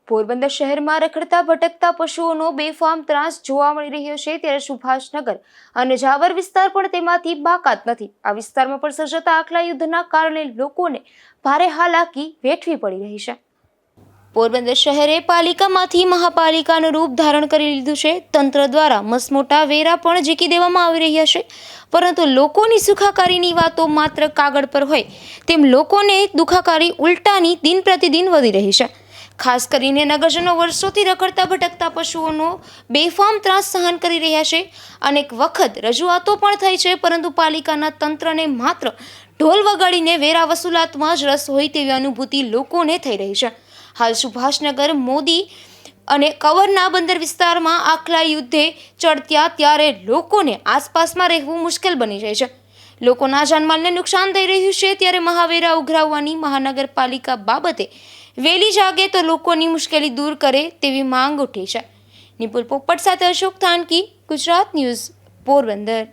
પોરબંદર શહેરમાં રખડતા ભટકતા પશુઓનો બેફામ ત્રાસ જોવા મળી રહ્યો છે, ત્યારે સુભાષનગર અને જાવર વિસ્તાર પણ તેમાંથી બાકાત નથી। આ વિસ્તારમાં પણ સર્જાતા આખલા યુદ્ધના કારણે લોકોને ભારે હાલાકી વેઠવી પડી રહી છે। પોરબંદર શહેરે પાલિકામાંથી મહાપાલિકાનું રૂપ ધારણ કરી લીધું છે। તંત્ર દ્વારા મસમોટા વેરા પણ ઝીકી દેવામાં આવી રહ્યા છે, પરંતુ લોકોની સુખાકારીની વાતો માત્ર કાગળ પર હોય તેમ લોકોને દુખાકારી ઉલટાની દિન પ્રતિદિન વધી રહી છે। ખાસ કરીને નગરજનો વર્ષોથી રખડતા ભટકતા પશુઓનો બેફામ ત્રાસ સહન કરી રહ્યા છે। અનેક વખત રજૂઆતો પણ થઈ છે, પરંતુ પાલિકાના તંત્રને માત્ર ઢોલ વગાડીને વેરા વસૂલાતમાં જ રસ હોય તેવી અનુભૂતિ લોકોને થઈ રહી છે। હાલ સુભાષનગર, મોદી અને કવરના બંદર વિસ્તારમાં આખલા યુદ્ધે ચડત્યા, ત્યારે લોકોને આસપાસમાં રહેવું મુશ્કેલ બની જાય છે। લોકોના જાનમાલને નુકસાન થઈ રહ્યું છે, ત્યારે મહાવેરા ઉઘરાવવાની મહાનગરપાલિકા બાબતે વેલી જાગે તો લોકોની મુશ્કેલી દૂર કરે તેવી માંગ ઉઠી છે। નિપુલ પોપટ સાથે અશોક થાનકી, ગુજરાત ન્યૂઝ, પોરબંદર।